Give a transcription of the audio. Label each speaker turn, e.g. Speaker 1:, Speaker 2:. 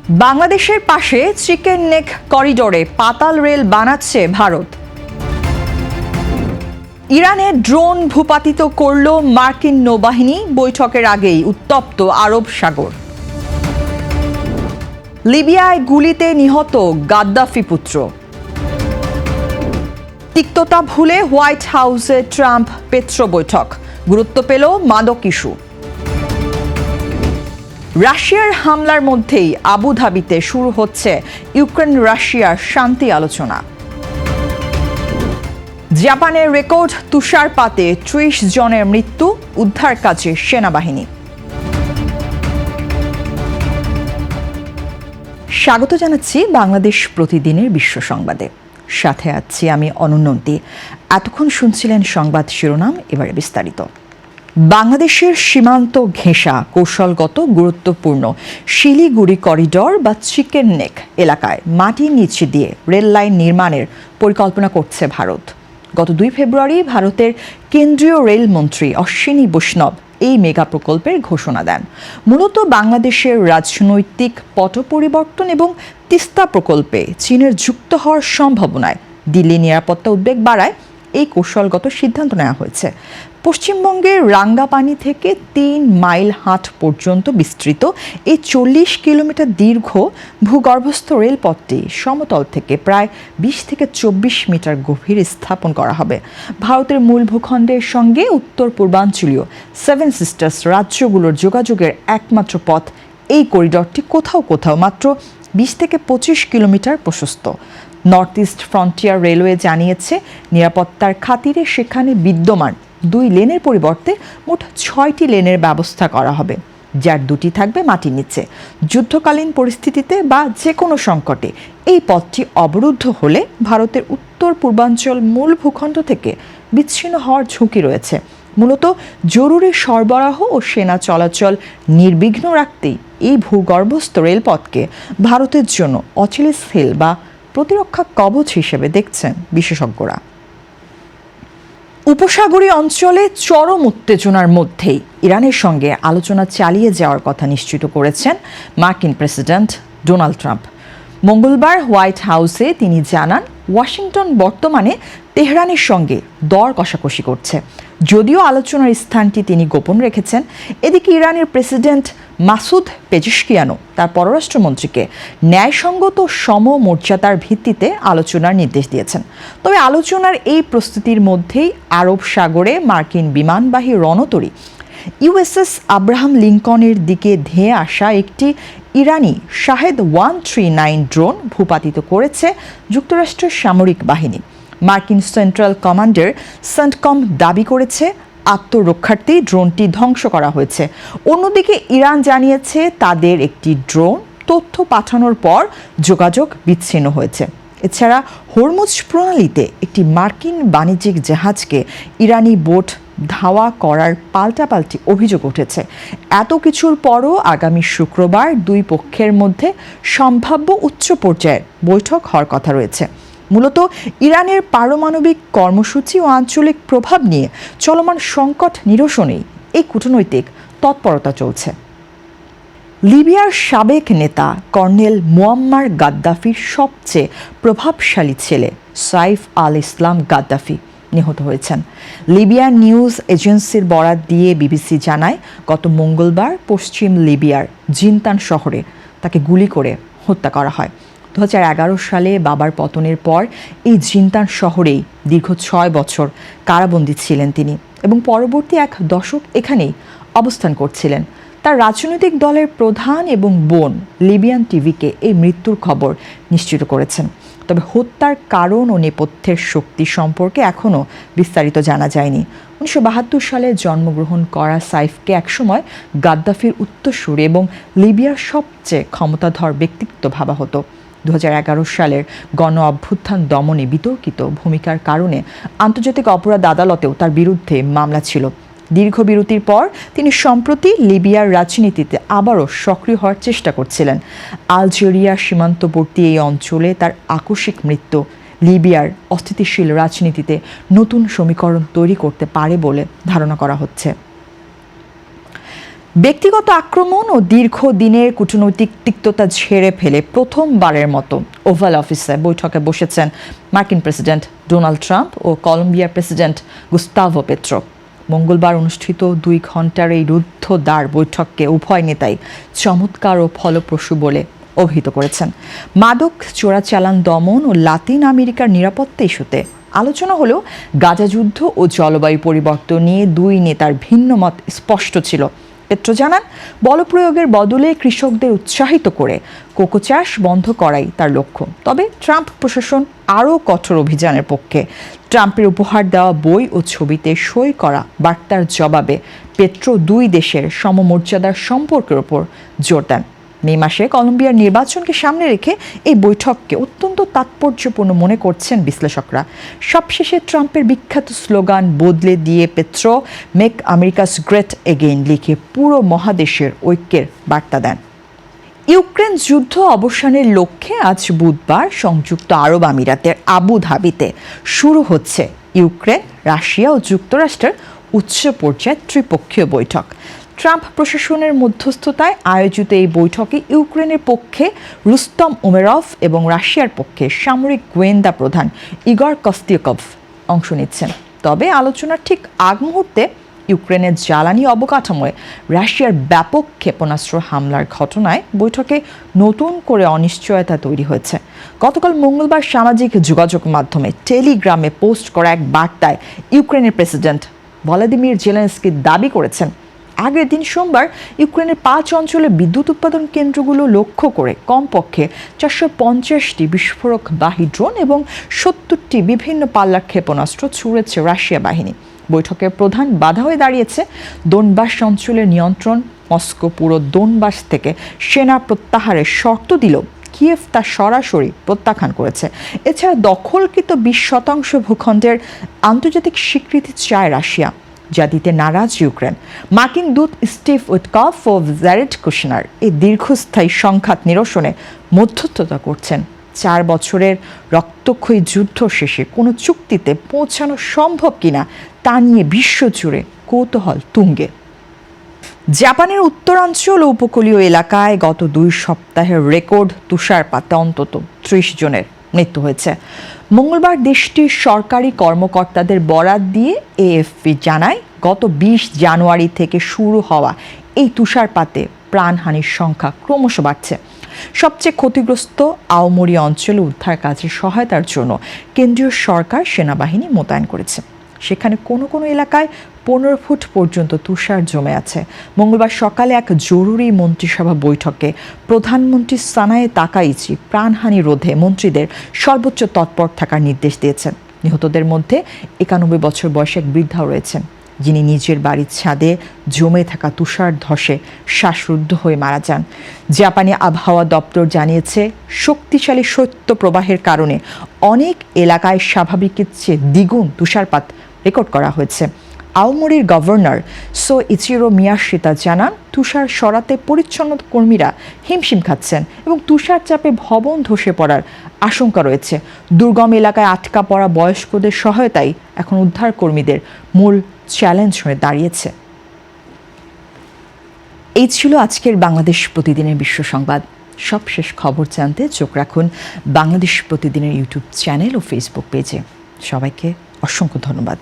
Speaker 1: বাংলাদেশের পাশে chicken neck করিডোরে পাতাল রেল বানাচ্ছে ভারত। ইরানে ড্রোন ভূপাতিত করল মার্কিন নৌবাহিনী, বৈঠকের আগেই উত্তপ্ত আরব সাগর। লিবিয়ায় গুলিতে নিহত গাদ্দাফি পুত্র। তিক্ততা ভুলে হোয়াইট হাউসে ট্রাম্প পেট্রো বৈঠক, গুরুত্ব পেল মাদক ইস্যু। রাশিয়ার হামলার মধ্যেই আবুধাবিতে শুরু হচ্ছে ইউক্রেন রাশিয়ার শান্তি আলোচনা। জাপানের রেকর্ড তুষারপাতে ৩০ জনের মৃত্যু, উদ্ধার কাজে সেনাবাহিনী। স্বাগত জানাচ্ছি বাংলাদেশ প্রতিদিনের বিশ্ব সংবাদে। সাথে আছি আমি অনন্যন্তী। এতক্ষণ শুনছিলেন সংবাদ শিরোনাম, এবারে বিস্তারিত। বাংলাদেশের সীমান্ত ঘেঁষা কৌশলগত গুরুত্বপূর্ণ শিলিগুড়ি করিডর বা চিকেন নেক এলাকায় মাটির নিচে দিয়ে রেল লাইন নির্মাণের পরিকল্পনা করছে ভারত। গত ২ ফেব্রুয়ারি ভারতের কেন্দ্রীয় রেলমন্ত্রী অশ্বিনী বৈষ্ণব এই মেগা প্রকল্পের ঘোষণা দেন। মূলত বাংলাদেশের রাজনৈতিক পট পরিবর্তন এবং তিস্তা প্রকল্পে চীনের যুক্ত হওয়ার সম্ভাবনায় দিল্লি নিরাপত্তা উদ্বেগ বাড়ায় এই কৌশলগত সিদ্ধান্ত নেওয়া হয়েছে। পশ্চিমবঙ্গের রাঙ্গাপানি থেকে ৩ মাইল হাট পর্যন্ত বিস্তৃত এই ৪০ কিলোমিটার দীর্ঘ ভূগর্ভস্থ রেলপথটি সমতল থেকে প্রায় ২০ থেকে ২৪ মিটার গভীরে স্থাপন করা হবে। ভারতের মূল ভূখণ্ডের সঙ্গে উত্তর পূর্বাঞ্চলীয় 7 সিস্টার্স রাজ্যগুলোর যোগাযোগের একমাত্র পথ এই করিডরটি কোথাও কোথাও মাত্র ২০ থেকে ২৫ কিলোমিটার প্রশস্ত। নর্থ ইস্ট ফ্রন্টিয়ার রেলওয়ে জানিয়েছে, নিরাপত্তার খাতিরে সেখানে বিদ্যমান ২ লেনের পরিবর্তে মোট ৬টি লেনের ব্যবস্থা করা হবে, যার ২টি থাকবে মাটির নিচে। যুদ্ধকালীন পরিস্থিতিতে বা যে কোনো সংকটে এই পথটি অবরুদ্ধ হলে ভারতের উত্তর পূর্বাঞ্চল মূল ভূখণ্ড থেকে বিচ্ছিন্ন হওয়ার ঝুঁকি রয়েছে। মূলত জরুরি সরবরাহ ও সেনা চলাচল নির্বিঘ্ন রাখতেই এই ভূগর্ভস্থ রেলপথকে ভারতের জন্য অচিলেস হিল বা প্রতিরক্ষা কবচ হিসেবে দেখছেন বিশেষজ্ঞরা। উপসাগরীয় অঞ্চলে চরম উত্তেজনার মধ্যেই ইরানের সঙ্গে আলোচনা চালিয়ে যাওয়ার কথা নিশ্চিত করেছেন মার্কিন প্রেসিডেন্ট ডোনাল্ড ট্রাম্প। মঙ্গলবার হোয়াইট হাউসে তিনি জানান, ওয়াশিংটন বর্তমানে তেহরানের সঙ্গে দর কষাকষি করছে, যদিও আলোচনার স্থানটি তিনি গোপন রেখেছেন। এদিকে ইরানের প্রেসিডেন্ট মাসুদ পেজেশকিয়ানও তার পররাষ্ট্রমন্ত্রীকে ন্যায়সঙ্গত সমমর্যাদার ভিত্তিতে আলোচনার নির্দেশ দিয়েছেন। তবে আলোচনার এই প্রস্তুতির মধ্যেই আরব সাগরে মার্কিন বিমানবাহী রণতরী ইউএসএস আব্রাহাম লিঙ্কনের দিকে ধেয়ে আসা একটি ইরানি শাহেদ 139 ড্রোন ভূপাতিত করেছে যুক্তরাষ্ট্রের সামরিক বাহিনী। মার্কিন সেন্ট্রাল কমান্ডার সেন্টকম দাবি করেছে, আত্মরক্ষার্থে ড্রোনটি ধ্বংস করা হয়েছে। অন্যদিকে ইরান জানিয়েছে তাদের একটি ড্রোন তথ্য পাঠানোর পর যোগাযোগ বিচ্ছিন্ন হয়েছে। এছাড়া হরমুজ প্রণালীতে একটি মার্কিন বাণিজ্যিক জাহাজকে ইরানি বোট ধাওয়া করার পাল্টাপাল্টি অভিযোগ উঠেছে। এত কিছুর পরও আগামী শুক্রবার ২ পক্ষের মধ্যে সম্ভাব্য উচ্চ পর্যায়ের বৈঠক হওয়ার কথা রয়েছে। মূলত ইরানের পারমাণবিক কর্মসূচি ও আঞ্চলিক প্রভাব নিয়ে চলমান সংকট নিরসনেই এই কূটনৈতিক তৎপরতা চলছে। লিবিয়ার সাবেক নেতা কর্নেল মুয়াম্মার গাদ্দাফির সবচেয়ে প্রভাবশালী ছেলে সাইফ আল ইসলাম গাদ্দাফি নিহত হয়েছেন। লিবিয়ার নিউজ এজেন্সির বরাত দিয়ে বিবিসি জানায়, গত মঙ্গলবার পশ্চিম লিবিয়ার জিনতান শহরে তাকে গুলি করে হত্যা করা হয়। ২০১১ সালে বাবার পতনের পর এই জিনতান শহরেই দীর্ঘ ৬ বছর কারাবন্দী ছিলেন তিনি এবং পরবর্তী ১ দশক এখানেই অবস্থান করছিলেন। তার রাজনৈতিক দলের প্রধান এবং বোন লিবিয়ান টিভিকে এই মৃত্যুর খবর নিশ্চিত করেছেন। তবে হত্যার কারণ ও নেপথ্যের শক্তি সম্পর্কে এখনও বিস্তারিত জানা যায়নি। ১৯৭২ সালে জন্মগ্রহণ করা সাইফকে একসময় গাদ্দাফির উত্তরসূরি এবং লিবিয়ার সবচেয়ে ক্ষমতাধর ব্যক্তিত্ব ভাবা হতো। ২০১১ সালের গণ অভ্যুত্থান দমনে বিতর্কিত ভূমিকার কারণে আন্তর্জাতিক অপরাধ আদালতেও তার বিরুদ্ধে মামলা ছিল। দীর্ঘ বিরতির পর তিনি সম্প্রতি লিবিয়ার রাজনীতিতে আবারও সক্রিয় হওয়ার চেষ্টা করছিলেন। আলজেরিয়া সীমান্তবর্তী এই অঞ্চলে তার আকস্মিক মৃত্যু লিবিয়ার অস্থিতিশীল রাজনীতিতে নতুন সমীকরণ তৈরি করতে পারে বলে ধারণা করা হচ্ছে। ব্যক্তিগত আক্রমণ ও দীর্ঘদিনের কূটনৈতিক তিক্ততা ঝেড়ে ফেলে প্রথমবারের মতো ওভাল অফিসে বৈঠকে বসেছেন মার্কিন প্রেসিডেন্ট ডোনাল্ড ট্রাম্প ও কলম্বিয়ার প্রেসিডেন্ট গুস্তাভো পেট্রো। মঙ্গলবার অনুষ্ঠিত 2 ঘণ্টার এই রুদ্ধদ্বার বৈঠককে উভয় নেতাই চমৎকার ও ফলপ্রসূ বলে অভিহিত করেছেন। মাদক চোরাচালান দমন ও লাতিন আমেরিকার নিরাপত্তা ইস্যুতে আলোচনা হলেও গাজা যুদ্ধ ও জলবায়ু পরিবর্তন নিয়ে দুই নেতার ভিন্ন মত স্পষ্ট ছিল। পেট্রো জানান, বলপ্রয়োগের বদলে কৃষকদের উৎসাহিত করে কোকো চাষ বন্ধ করাই তার লক্ষ্য। তবে ট্রাম্প প্রশাসন আরও কঠোর অভিযানের পক্ষে। ট্রাম্পের উপহার দেওয়া বই ও ছবিতে সই করা বার্তার জবাবে পেট্রো দুই দেশের সমমর্যাদার সম্পর্কের উপর জোর দেন। মে মাসে কলম্বিয়ার নির্বাচনকে সামনে রেখে এই বৈঠককে অত্যন্ত তাৎপর্যপূর্ণ মনে করছেন বিশ্লেষকরা। সবশেষে ট্রাম্পের বিখ্যাত স্লোগান বদলে দিয়ে petro make Americas great again লিখে পুরো মহাদেশের ঐক্যের বার্তা দেন। ইউক্রেন যুদ্ধ অবসানের লক্ষ্যে আজ বুধবার সংযুক্ত আরব আমিরাতের আবু ধাবিতে শুরু হচ্ছে ইউক্রেন, রাশিয়া ও যুক্তরাষ্ট্রের উচ্চ পর্যায়ের ত্রিপক্ষীয় বৈঠক। ট্রাম্প প্রশাসনের মধ্যস্থতায় আয়োজিত এই বৈঠকে ইউক্রেনের পক্ষে রুস্তম উমেরভ এবং রাশিয়ার পক্ষে সামরিক গোয়েন্দা প্রধান ইগর কস্তিয়কভ অংশ নিচ্ছেন। তবে আলোচনার ঠিক আগ মুহূর্তে ইউক্রেনের জ্বালানি অবকাঠামোয় রাশিয়ার ব্যাপক ক্ষেপণাস্ত্র হামলার ঘটনায় বৈঠকে নতুন করে অনিশ্চয়তা তৈরি হয়েছে। গতকাল মঙ্গলবার সামাজিক যোগাযোগ মাধ্যমে টেলিগ্রামে পোস্ট করা এক বার্তায় ইউক্রেনের প্রেসিডেন্ট ভলোদিমির জেলেনস্কি দাবি করেছেন, আগের দিন সোমবার ইউক্রেনের 5 অঞ্চলে বিদ্যুৎ উৎপাদন কেন্দ্রগুলো লক্ষ্য করে কমপক্ষে 450টি বিস্ফোরকবাহী ড্রোন এবং 70টি বিভিন্ন পাল্লার ক্ষেপণাস্ত্র ছুড়েছে রাশিয়া বাহিনী। বৈঠকের প্রধান বাধা হয়ে দাঁড়িয়েছে দোনবাস অঞ্চলের নিয়ন্ত্রণ। মস্কো পুরো দোনবাস থেকে সেনা প্রত্যাহারের শর্ত দিলেও কিয়েভ তা সরাসরি প্রত্যাখ্যান করেছে। এছাড়া দখলকৃত 20% ভূখণ্ডের আন্তর্জাতিক স্বীকৃতি চায় রাশিয়া, যা দিতে নারাজ ইউক্রেন। মার্কিন দূত স্টিভ উইটকফ ও জ্যারেড কুশনার এই দীর্ঘস্থায়ী সংঘাত নিরসনে মধ্যস্থতা করছেন। 4 বছরের রক্তক্ষয়ী যুদ্ধ শেষে কোনো চুক্তিতে পৌঁছানো সম্ভব কিনা তা নিয়ে বিশ্বজুড়ে কৌতূহল তুঙ্গে। জাপানের উত্তরাঞ্চল ও উপকূলীয় এলাকায় গত 2 সপ্তাহের রেকর্ড তুষারপাতে অন্তত 30 জনের মৃত্যু হয়েছে। মঙ্গলবার দেশটির সরকারি কর্মকর্তাদের বরাত দিয়ে এএফপি জানায়, গত 20 জানুয়ারি থেকে শুরু হওয়া এই তুষারপাতে প্রাণহানির সংখ্যা ক্রমশ বাড়ছে। সবচেয়ে ক্ষতিগ্রস্ত আওমোরি অঞ্চলে উদ্ধার কাজে সহায়তার জন্য কেন্দ্রীয় সরকার সেনাবাহিনী মোতায়েন করেছে। সেখানে কোনো কোনো এলাকায় 15 ফুট পর্যন্ত তুষার জমে আছে। মঙ্গলবার সকালে এক জরুরি মন্ত্রিসভা বৈঠকে প্রধানমন্ত্রী সানায়ে তাকাইচি প্রাণহানি রোধে মন্ত্রীদের সর্বোচ্চ তৎপর থাকার নির্দেশ দিয়েছেন। নিহতদের মধ্যে 91 বছর বয়সী এক বৃদ্ধাও রয়েছেন, যিনি নিজের বাড়ির ছাদে জমে থাকা তুষার ধসে শ্বাসরুদ্ধ হয়ে মারা যান। জাপানি আবহাওয়া দপ্তর জানিয়েছে, শক্তিশালী শৈত্য প্রবাহের কারণে অনেক এলাকায় স্বাভাবিকের চেয়ে দ্বিগুণ তুষারপাত রেকর্ড করা হয়েছে। আওমোরির গভর্নর ইচিরো মিয়াশিতা জানান, তুষার সরাতে পরিচ্ছন্নতা কর্মীরা হিমশিম খাচ্ছেন এবং তুষার চাপে ভবন ধসে পড়ার আশঙ্কা রয়েছে। দুর্গম এলাকায় আটকা পড়া বয়স্কদের সহায়তাই এখন উদ্ধার কর্মীদের মূল চ্যালেঞ্জ হয়ে দাঁড়িয়েছে। এই ছিল আজকের বাংলাদেশ প্রতিদিনের বিশ্ব সংবাদ। সবশেষ খবর জানতে চোখ রাখুন বাংলাদেশ প্রতিদিনের ইউটিউব চ্যানেল ও ফেসবুক পেজে। সবাইকে অসংখ্য ধন্যবাদ।